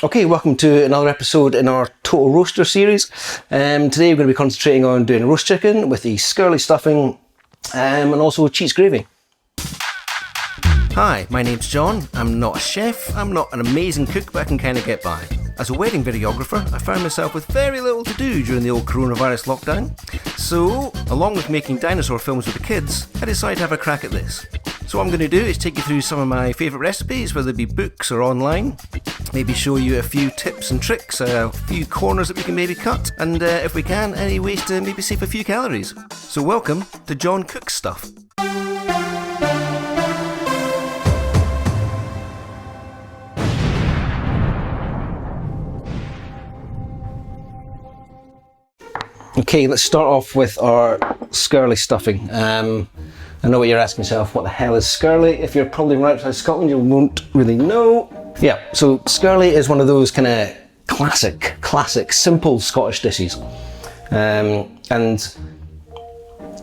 Okay, welcome to another episode in our Total Roaster series. Today we're going to be concentrating on doing roast chicken with the Skirlie stuffing and also cheese gravy. Hi, my name's John. I'm not a chef, I'm not an amazing cook, but I can kind of get by. As a wedding videographer, I found myself with very little to do during the old coronavirus lockdown. So, along with making dinosaur films with the kids, I decided to have a crack at this. So what I'm going to do is take you through some of my favourite recipes, whether it be books or online, maybe show you a few tips and tricks, a few corners that we can maybe cut, and if we can, any ways to maybe save a few calories. So welcome to John Cooks Stuff. Okay, let's start off with our Skirlie stuffing. I know what you're asking yourself, what the hell is Skirlie? If you're probably right outside Scotland, you won't really know. Yeah, so Skirlie is one of those kind of classic, simple Scottish dishes. And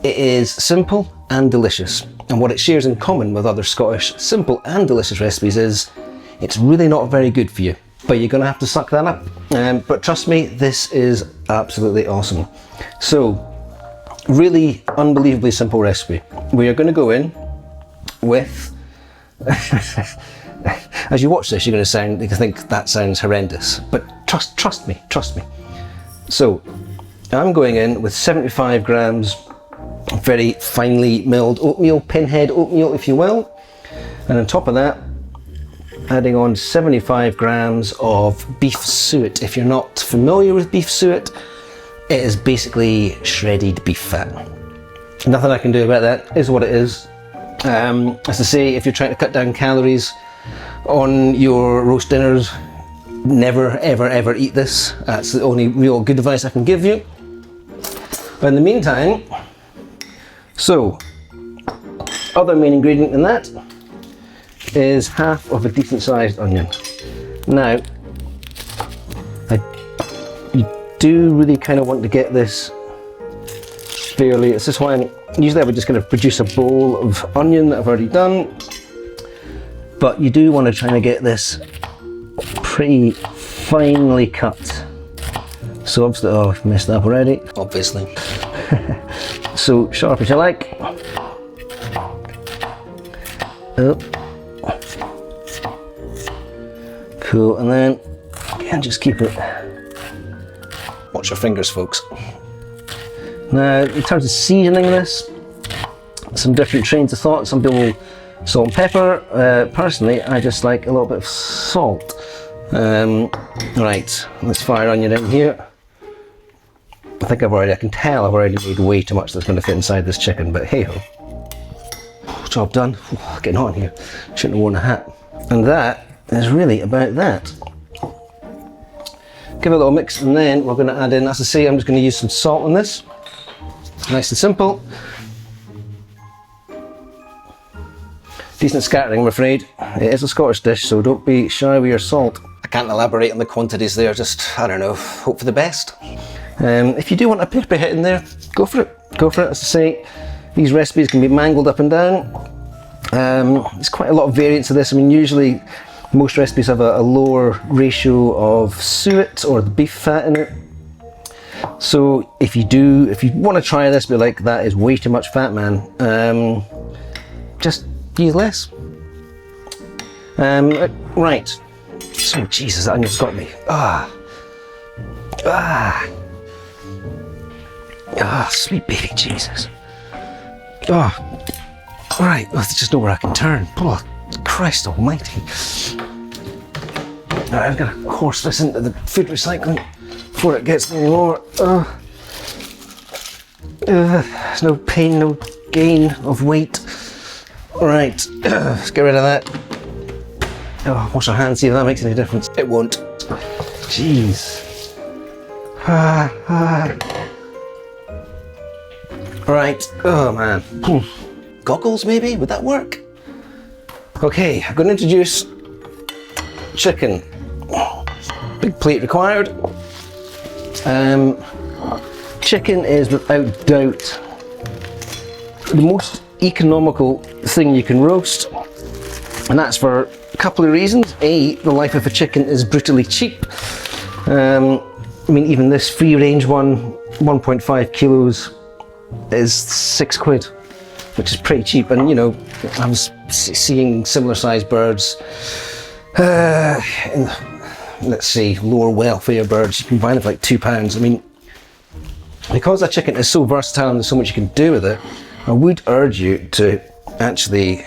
it is simple and delicious. And what it shares in common with other Scottish simple and delicious recipes is it's really not very good for you, but you're gonna have to suck that up. But trust me, this is absolutely awesome. So, really unbelievably simple recipe. We are going to go in with, as you watch this, you're going to think that sounds horrendous, but trust me. So, I'm going in with 75 grams very finely milled oatmeal, pinhead oatmeal, if you will, and on top of that, adding on 75 grams of beef suet. If you're not familiar with beef suet, it is basically shredded beef fat. Nothing I can do about that, is what it is. As I say, if you're trying to cut down calories on your roast dinners, never ever eat this. That's the only real good advice I can give you. But in the meantime, so, other main ingredient in that is half of a decent sized onion. Now, you do really kind of want to get this fairly, it's this one, usually I would just kind of produce a bowl of onion that I've already done, but you do want to try and get this pretty finely cut. So obviously, oh, I've messed up already, obviously. So sharp as you like. Oh. Cool, and then again, just keep it. Watch your fingers, folks. Now, in terms of seasoning this, some different trains of thought. Some people salt and pepper. Personally, I just like a little bit of salt. Right, let's fire onion in here. I can tell I've already made way too much that's going to fit inside this chicken, but hey ho. Job done. Getting on here. Shouldn't have worn a hat. And that is really about that. Give it a little mix, and then we're going to add in, as I say, I'm just going to use some salt on this. Nice and simple. Decent scattering, I'm afraid. It is a Scottish dish, so don't be shy with your salt. I can't elaborate on the quantities there, just, I don't know, hope for the best. If you do want a pepper hit in there, go for it. Go for it. As I say, these recipes can be mangled up and down. There's quite a lot of variance of this. I mean, usually most recipes have a lower ratio of suet or the beef fat in it. So if you want to try this, but like, that is way too much fat, man, just use less. Right. So, Jesus, that onion's got me. Sweet baby Jesus. Right, there's just nowhere I can turn. Oh, Christ almighty. Right, I'm gonna course this into the food recycling before it gets any more. There's no pain, no gain of weight. Right, let's get rid of that. Wash our hands, see if that makes any difference. It won't. Jeez. Right, oh man. Goggles maybe, would that work? Okay, I'm going to introduce chicken. Big plate required. Chicken is without doubt the most economical thing you can roast, and that's for couple of reasons. A, the life of a chicken is brutally cheap. I mean, even this free range one, 1.5 kilos, is £6, which is pretty cheap. And you know, I was seeing similar sized birds, in, let's say, lower welfare birds, you can buy them for like £2. I mean, because that chicken is so versatile and there's so much you can do with it, I would urge you to actually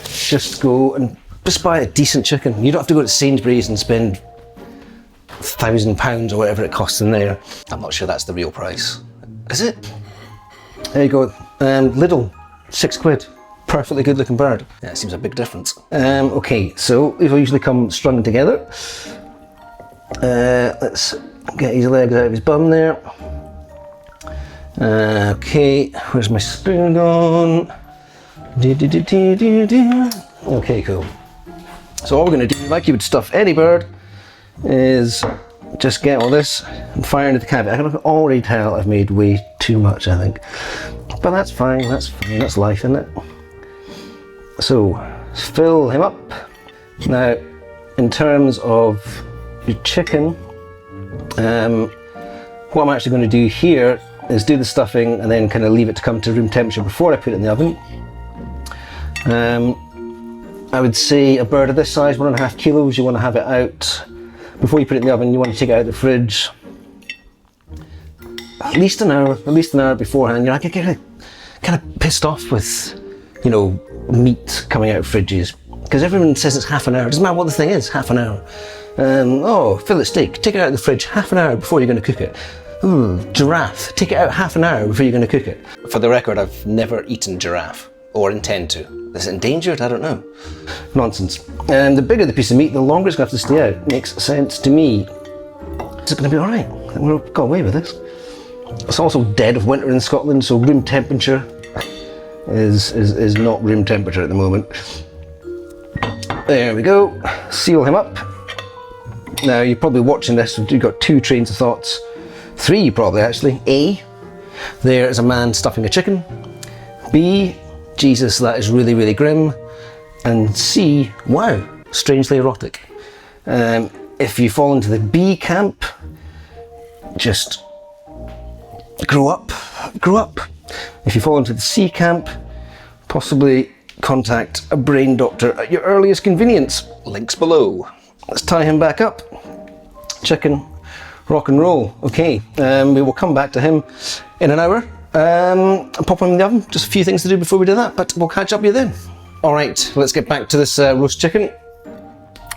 just go and just buy a decent chicken. You don't have to go to Sainsbury's and spend £1,000 or whatever it costs in there. I'm not sure that's the real price. Is it? There you go. Lidl, £6. Perfectly good looking bird. Yeah, it seems a big difference. Okay, so these will usually come strung together. Let's get his legs out of his bum there. Okay, where's my spoon gone? Okay, cool. So all we're going to do, like you would stuff any bird, is just get all this and fire into the cavity. I can already tell I've made way too much, I think. But that's fine, that's life, isn't it? So, fill him up. Now, in terms of your chicken, what I'm actually going to do here is do the stuffing and then kind of leave it to come to room temperature before I put it in the oven. I would say a bird of this size, 1.5 kilos, you want to have it out. Before you put it in the oven, you want to take it out of the fridge at least an hour beforehand. You're like, kind of pissed off with, you know, meat coming out of fridges. Because everyone says it's half an hour. It doesn't matter what the thing is, half an hour. Oh, fillet steak, take it out of the fridge half an hour before you're going to cook it. Ooh, giraffe, take it out half an hour before you're going to cook it. For the record, I've never eaten giraffe, or intend to. Is it endangered? I don't know. Nonsense. And the bigger the piece of meat, the longer it's going to have to stay out. Makes sense to me. Is it going to be all right? We've got away with this. It's also dead of winter in Scotland, so room temperature is not room temperature at the moment. There we go. Seal him up. Now you're probably watching this, you've got two trains of thoughts. Three probably actually. A, there is a man stuffing a chicken. B, Jesus, that is really, really grim. And C, wow, strangely erotic. If you fall into the B camp, just grow up. If you fall into the C camp, possibly contact a brain doctor at your earliest convenience. Links below. Let's tie him back up. Chicken, rock and roll. Okay, we will come back to him in an hour. Pop him in the oven. Just a few things to do before we do that, but we'll catch up with you then. All right, let's get back to this roast chicken.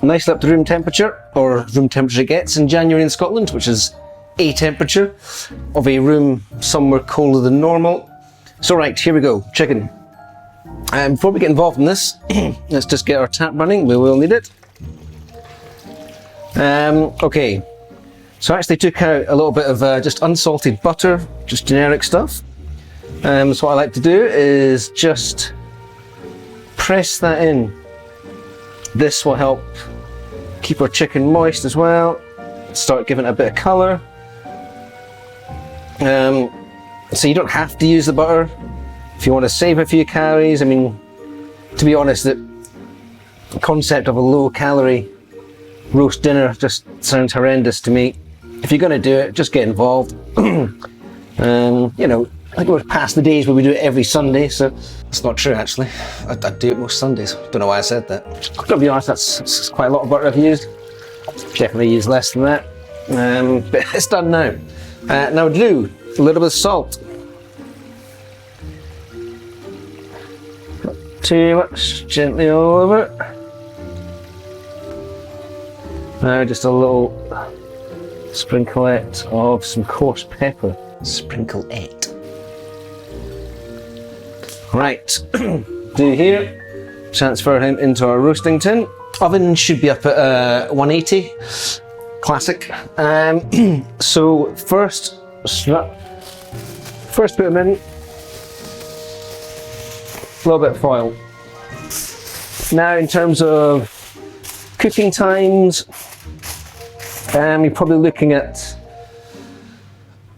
Nicely up to room temperature, or room temperature gets in January in Scotland, which is a temperature of a room somewhere colder than normal. So right, here we go, chicken. Before we get involved in this, let's just get our tap running. We will need it. Okay, so I actually took out a little bit of just unsalted butter, just generic stuff. So what I like to do is just press that in. This will help keep our chicken moist as well. Start giving it a bit of colour. So you don't have to use the butter if you want to save a few calories. I mean, to be honest, the concept of a low-calorie roast dinner just sounds horrendous to me. If you're going to do it, just get involved. You know, I think we're past the days where we do it every Sunday, so it's not true actually. I do it most Sundays. Don't know why I said that. I've got to be honest, that's quite a lot of butter I've used. Definitely use less than that. But it's done now. Now do a little bit of salt. Not too much, gently all over. Now just a little sprinklet of some coarse pepper. Sprinkle-ette. Right, do here, transfer him into our roasting tin. Oven should be up at 180, classic. So first put them in, a little bit of foil. Now in terms of cooking times, you're probably looking at,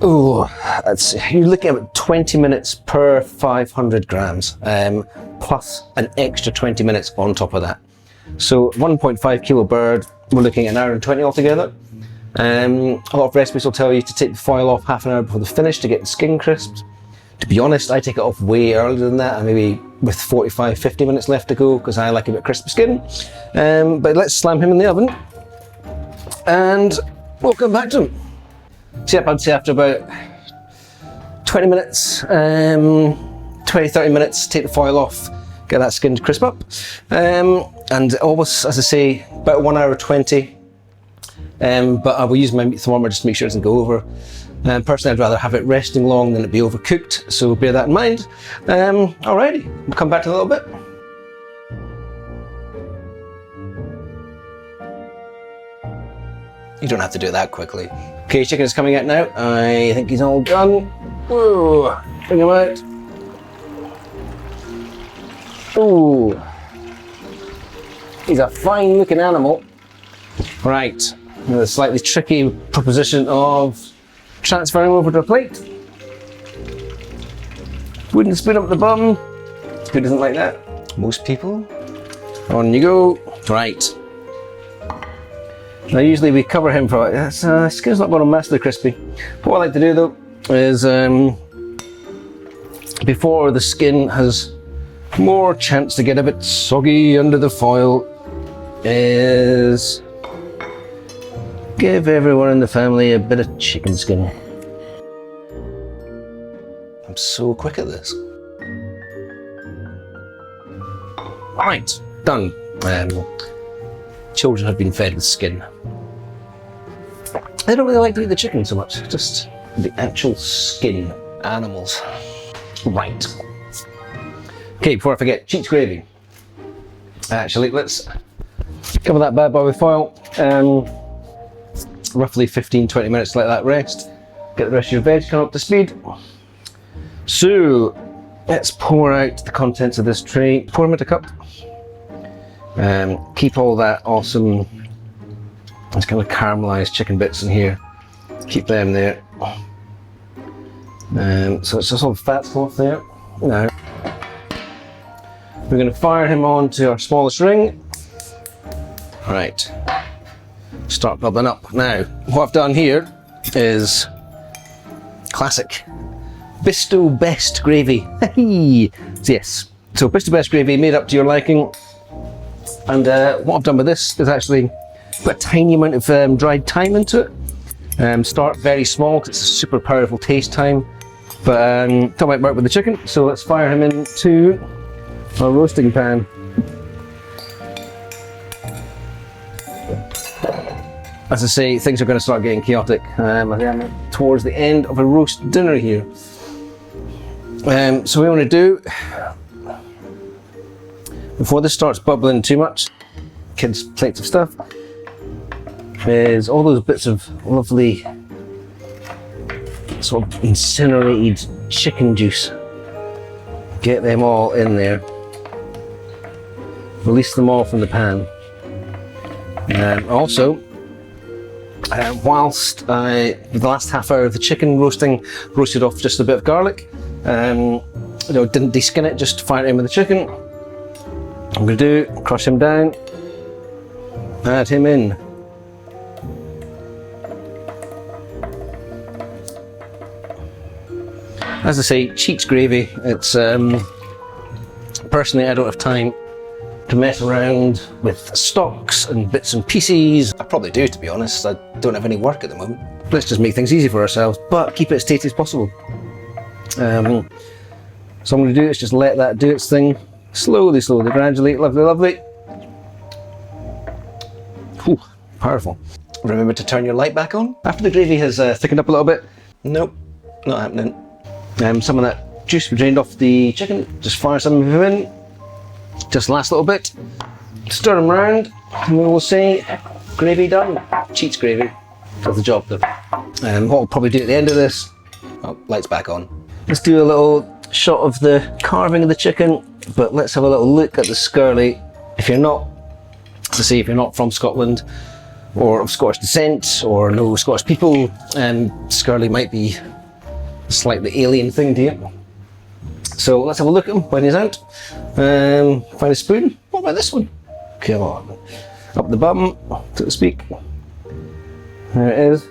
you're looking at about 20 minutes per 500 grams, plus an extra 20 minutes on top of that. So 1.5 kilo bird, we're looking at an hour and 20 altogether. A lot of recipes will tell you to take the foil off half an hour before the finish to get the skin crisped. To be honest, I take it off way earlier than that, and maybe with 45-50 minutes left to go, because I like a bit crisp skin. But let's slam him in the oven, and we'll come back to him. So yeah, I'd say after about 20 minutes, 20-30 minutes, take the foil off, get that skin to crisp up. And always, as I say, about 1 hour 20. But I will use my meat thermometer just to make sure it doesn't go over. Personally, I'd rather have it resting long than it be overcooked, so bear that in mind. Alrighty, we'll come back to a little bit. You don't have to do it that quickly. Okay, chicken is coming out now. I think he's all done. Whoa, bring him out. Ooh, he's a fine looking animal. Right, the slightly tricky proposition of transferring over to a plate. Wouldn't spoon up the bum. Who doesn't like that? Most people. On you go. Right. Now usually we cover him for, skin's not going to massively crispy. But what I like to do though is, before the skin has more chance to get a bit soggy under the foil, is give everyone in the family a bit of chicken skin. I'm so quick at this. Right, done. Children have been fed with skin. They don't really like to eat the chicken so much, just the actual skin. Animals. Right. Okay, before I forget, cheats gravy. Actually, let's cover that bad boy with foil. Roughly 15-20 minutes to let that rest. Get the rest of your veg come up to speed. So, let's pour out the contents of this tray. Pour them into a cup. Keep all that awesome, it's kind of caramelized chicken bits in here. Keep them there. So it's just all the fats off there. Now, we're going to fire him on to our smallest ring. Right. Start bubbling up. Now, what I've done here is classic Bisto Best gravy. Yes. So Bisto Best gravy made up to your liking. And what I've done with this is actually put a tiny amount of dried thyme into it. Start very small because it's a super powerful taste thyme. But that might work with the chicken. So let's fire him into our roasting pan. As I say, things are going to start getting chaotic. I'm towards the end of a roast dinner here. So what we want to do, before this starts bubbling too much, kids' plates of stuff, is all those bits of lovely sort of incinerated chicken juice. Get them all in there. Release them all from the pan. Also, whilst the last half hour of the chicken roasted off just a bit of garlic, didn't deskin it, just fire it in with the chicken. I'm going to do, crush him down, add him in. As I say, cheats gravy. It's personally I don't have time to mess around with stocks and bits and pieces. I probably do, to be honest. I don't have any work at the moment. Let's just make things easy for ourselves, but keep it as tasty as possible. So what I'm going to do is just let that do its thing. Slowly, gradually, lovely. Whew, powerful. Remember to turn your light back on. After the gravy has thickened up a little bit. Nope, not happening. Some of that juice we drained off the chicken, just fire some of them in. Just last little bit. Stir them around, and we will say, gravy done. Cheats gravy. Does the job though. What we'll probably do at the end of this, lights back on. Let's do a little shot of the carving of the chicken, but let's have a little look at the Skirlie. If you're not, to say if you're not from Scotland or of Scottish descent or know Scottish people, Skirlie might be a slightly alien thing to you. So let's have a look at him when he's out. Find a spoon. What about this one? come on. Up the bum, so to speak. There it is.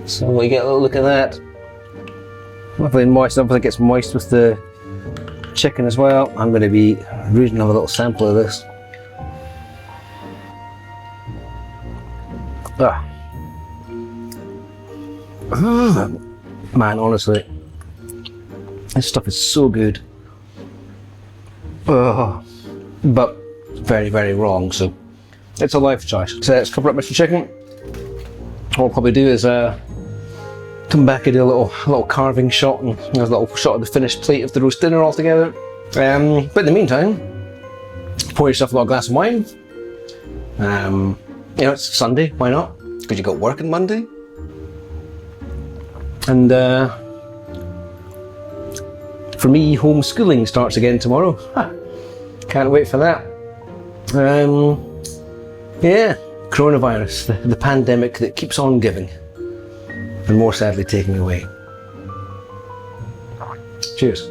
So we get a little look at that. Lovely moist, obviously it gets moist with the chicken as well. I'm going to be reading a little sample of this. Man, honestly, this stuff is so good. But very, very wrong, so it's a life choice. So let's cover up Mr. Chicken. What I'll probably do is come back and do a little carving shot and a little shot of the finished plate of the roast dinner all together. But in the meantime, pour yourself a little glass of wine. You know, it's Sunday, why not? Because you got work on Monday. And for me, homeschooling starts again tomorrow. Can't wait for that. Yeah, coronavirus, the pandemic that keeps on giving and more sadly taking away. Cheers.